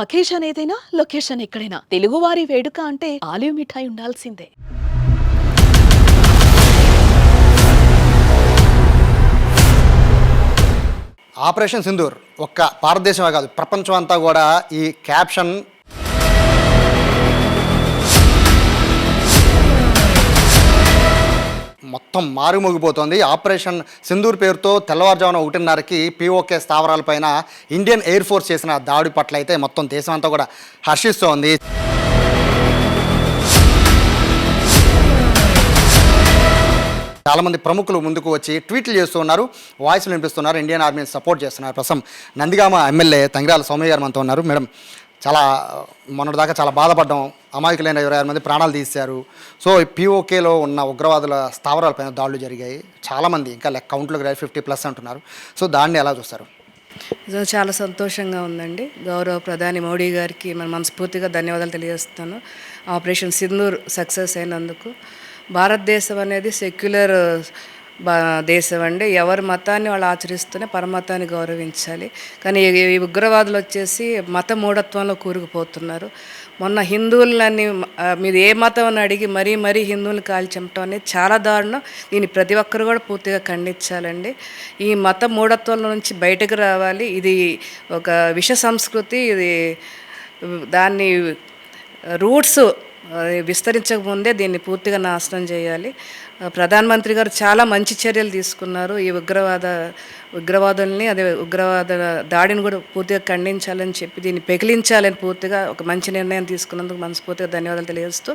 Occasion ఏదైనా location ఎక్కడైనా తెలుగువారి వేడుక అంటే ఆలివ్ మిఠాయి ఉండాల్సిందే. ఆపరేషన్ సింధూర్ ఒక్క భారతదేశమే కాదు ప్రపంచం అంతా కూడా ఈ క్యాప్షన్ మొత్తం మారుమోగిపోతోంది. ఆపరేషన్ సింధూర్ పేరుతో తెల్లవారుజామున 1:30కి పిఓకే స్థావరాలపైన ఇండియన్ ఎయిర్ ఫోర్స్ చేసిన దాడి పట్ల అయితే మొత్తం దేశం అంతా కూడా హర్షిస్తోంది. చాలామంది ప్రముఖులు ముందుకు వచ్చి ట్వీట్లు చేస్తూ ఉన్నారు, వాయిస్లు వినిపిస్తున్నారు, ఇండియన్ ఆర్మీని సపోర్ట్ చేస్తున్నారు. ప్రస్తుతం నందిగామ ఎమ్మెల్యే తంగిరాల సౌమ్య గారు మనతో ఉన్నారు. మేడం, చాలా మొన్నటిదాకా చాలా బాధపడ్డాం, అమాయకులైన 26 మంది ప్రాణాలు తీశారు. సో పిఓకేలో ఉన్న ఉగ్రవాదుల స్థావరాలపైన దాడులు జరిగాయి. చాలామంది ఇంకా కౌంట్లు 50+ అంటున్నారు. సో దాన్ని ఎలా చూస్తారు? చాలా సంతోషంగా ఉందండి. గౌరవ ప్రధాని మోడీ గారికి మన మనస్ఫూర్తిగా ధన్యవాదాలు తెలియజేస్తాను. ఆపరేషన్ సింధూర్ సక్సెస్ అయినందుకు. భారతదేశం అనేది సెక్యులర్ దేశం అండి. ఎవరి మతాన్ని వాళ్ళు ఆచరిస్తూనే పరమతాన్ని గౌరవించాలి. కానీ ఈ ఉగ్రవాదులు వచ్చేసి మత మూఢత్వంలో కూరుకుపోతున్నారు. మొన్న హిందువులని మీరు ఏ మతం అని అడిగి మరీ హిందువులు కాల్చంపటం అనేది చాలా దారుణం. దీన్ని ప్రతి ఒక్కరు కూడా పూర్తిగా ఖండించాలండి. ఈ మత మూఢత్వంలో నుంచి బయటకు రావాలి. ఇది ఒక విష సంస్కృతి. ఇది దాన్ని రూట్స్ విస్తరించకముందే దీన్ని పూర్తిగా నాశనం చేయాలి. ప్రధానమంత్రి గారు చాలా మంచి చర్యలు తీసుకున్నారు. ఈ ఉగ్రవాదుల్ని ఉగ్రవాద దాడిని కూడా పూర్తిగా ఖండించాలని చెప్పి దీన్ని పెకిలించాలని పూర్తిగా ఒక మంచి నిర్ణయం తీసుకున్నందుకు మనస్ఫూర్తిగా ధన్యవాదాలు తెలియజేస్తూ,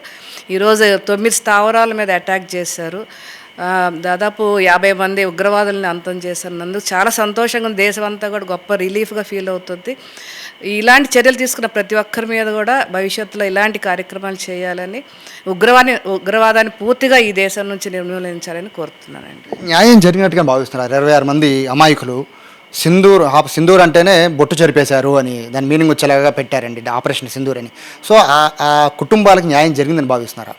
ఈరోజు 9 స్థావరాల మీద అటాక్ చేశారు. దాదాపు 50 మంది ఉగ్రవాదుల్ని అంతం చేసినందుకు చాలా సంతోషంగా ఉంది. దేశం అంతా కూడా గొప్ప రిలీఫ్గా ఫీల్ అవుతుంది. ఇలాంటి చర్యలు తీసుకున్న ప్రతి ఒక్కరి మీద కూడా భవిష్యత్తులో ఇలాంటి కార్యక్రమాలు చేయాలని, ఉగ్రవాదాన్ని పూర్తిగా ఈ దేశం నుంచి నిర్మూలించాలని కోరుతున్నానండి. న్యాయం జరిగినట్టుగా భావిస్తున్నారు. 26 మంది అమాయకులు సింధూర్ అంటేనే బొట్టు చెరిపేశారు అని దాని మీనింగ్ వచ్చేలాగా పెట్టారండి ఆపరేషన్ సింధూర్ అని. సో ఆ కుటుంబాలకు న్యాయం జరిగిందని భావిస్తున్నారా?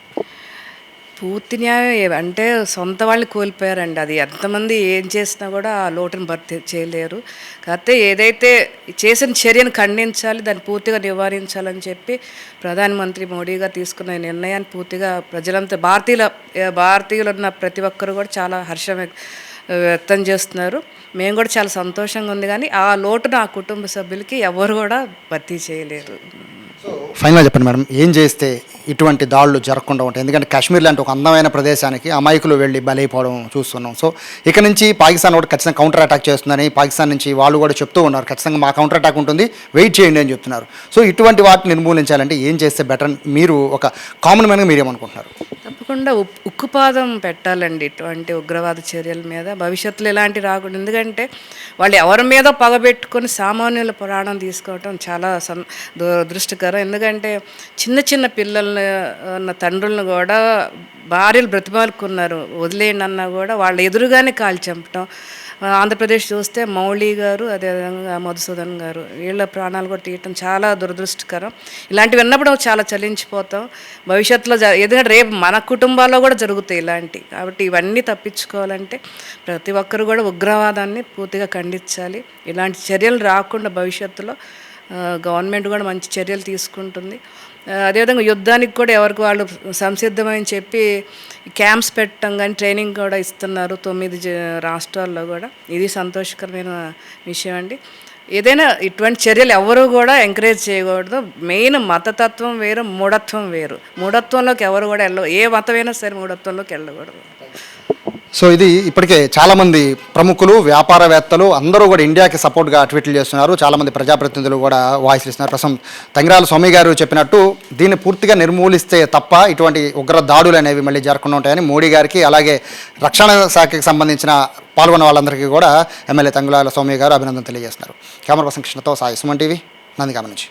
పూర్తి న్యాయం అంటే సొంత వాళ్ళని కోల్పోయారండి. అది ఎంతమంది ఏం చేసినా కూడా ఆ లోటును భర్తీ చేయలేరు. కాకపోతే ఏదైతే చేసిన చర్యను ఖండించాలి, దాన్ని పూర్తిగా నివారించాలని చెప్పి ప్రధానమంత్రి మోడీ గారు తీసుకున్న నిర్ణయాన్ని పూర్తిగా ప్రజలంతా భారతీయులు ఉన్న ప్రతి ఒక్కరు కూడా చాలా హర్షం వ్యక్తం చేస్తున్నారు. మేము కూడా చాలా సంతోషంగా ఉంది. కానీ ఆ లోటును ఆ కుటుంబ సభ్యులకి ఎవరు కూడా భర్తీ చేయలేరు. ఫైనల్గా చెప్పండి మేడం, ఏం చేస్తే ఇటువంటి దాడులు జరగకుండా ఉంటాయి? ఎందుకంటే కాశ్మీర్ లాంటి ఒక అందమైన ప్రదేశానికి అమాయకులు వెళ్ళి బలైపోవడం చూస్తున్నాం. సో ఇక నుంచి పాకిస్తాన్ కూడా ఖచ్చితంగా కౌంటర్ అటాక్ చేస్తుందని పాకిస్తాన్ నుంచి వాళ్ళు కూడా చెప్తూ ఉన్నారు. ఖచ్చితంగా మా కౌంటర్ అటాక్ ఉంటుంది, వెయిట్ చేయండి అని చెప్తున్నారు. సో ఇటువంటి వాటిని నిర్మూలించాలంటే ఏం చేస్తే బెటర్? మీరు ఒక కామన్ మ్యాన్గా మీరేమనుకుంటున్నారు? తప్పకుండా ఉక్కుపాదం పెట్టాలండి ఇటువంటి ఉగ్రవాద చర్యల మీద. భవిష్యత్తులో ఎలాంటి రాకూడదు. ఎందుకంటే వాళ్ళు ఎవరి మీద పగబెట్టుకొని సామాన్యుల ప్రాణం తీసుకోవటం చాలా దురదృష్టకరం. ఎందుకంటే చిన్న పిల్లల్ని ఉన్న తండ్రులను కూడా భార్యలు బ్రతిమాలుకున్నారు, వదిలేయండి అన్నా కూడా వాళ్ళ ఎదురుగానే కాల్చి చంపటం. ఆంధ్రప్రదేశ్ చూస్తే మౌళి గారు, అదేవిధంగా మధుసూదన్ గారు, వీళ్ళ ప్రాణాలు కూడా తీయటం చాలా దురదృష్టకరం. ఇలాంటివి విన్నప్పుడు చాలా చలించిపోతాం. భవిష్యత్తులో ఎందుకంటే రేపు మన కుటుంబాల్లో కూడా జరుగుతాయి ఇలాంటివి. కాబట్టి ఇవన్నీ తప్పించుకోవాలంటే ప్రతి ఒక్కరు కూడా ఉగ్రవాదాన్ని పూర్తిగా ఖండించాలి. ఇలాంటి చర్యలు రాకుండా భవిష్యత్తులో గవర్నమెంట్ కూడా మంచి చర్యలు తీసుకుంటుంది. అదేవిధంగా యుద్ధానికి కూడా ఎవరికి వాళ్ళు సంసిద్ధమని చెప్పి క్యాంప్స్ పెట్టడం కానీ ట్రైనింగ్ కూడా ఇస్తున్నారు 9 రాష్ట్రాల్లో కూడా. ఇది సంతోషకరమైన విషయం అండి. ఏదైనా ఇటువంటి చర్యలు ఎవరు కూడా ఎంకరేజ్ చేయకూడదు. మెయిన్ మతతత్వం వేరు, మూఢత్వం వేరు. మూఢత్వంలోకి ఎవరు కూడా ఏ మతమైనా సరే మూఢత్వంలోకి వెళ్ళకూడదు. సో ఇది ఇప్పటికే చాలామంది ప్రముఖులు, వ్యాపారవేత్తలు అందరూ కూడా ఇండియాకి సపోర్ట్గా ట్వీట్లు చేస్తున్నారు. చాలామంది ప్రజాప్రతినిధులు కూడా వాయిస్లు ఇస్తున్నారు. ప్రస్తుతం తంగిరాల స్వామి గారు చెప్పినట్టు దీన్ని పూర్తిగా నిర్మూలిస్తే తప్ప ఇటువంటి ఉగ్ర దాడులు అనేవి మళ్ళీ జరగకుండా ఉంటాయని మోడీ గారికి, అలాగే రక్షణ శాఖకి సంబంధించిన పాల్గొన్న వాళ్ళందరికీ కూడా ఎమ్మెల్యే తంగిరాల స్వామి గారు అభినందన తెలియజేస్తున్నారు. కెమెరా పర్సన్ కృష్ణతో సాయి, సుమన్ టీవీ, నందిగామ నుంచి.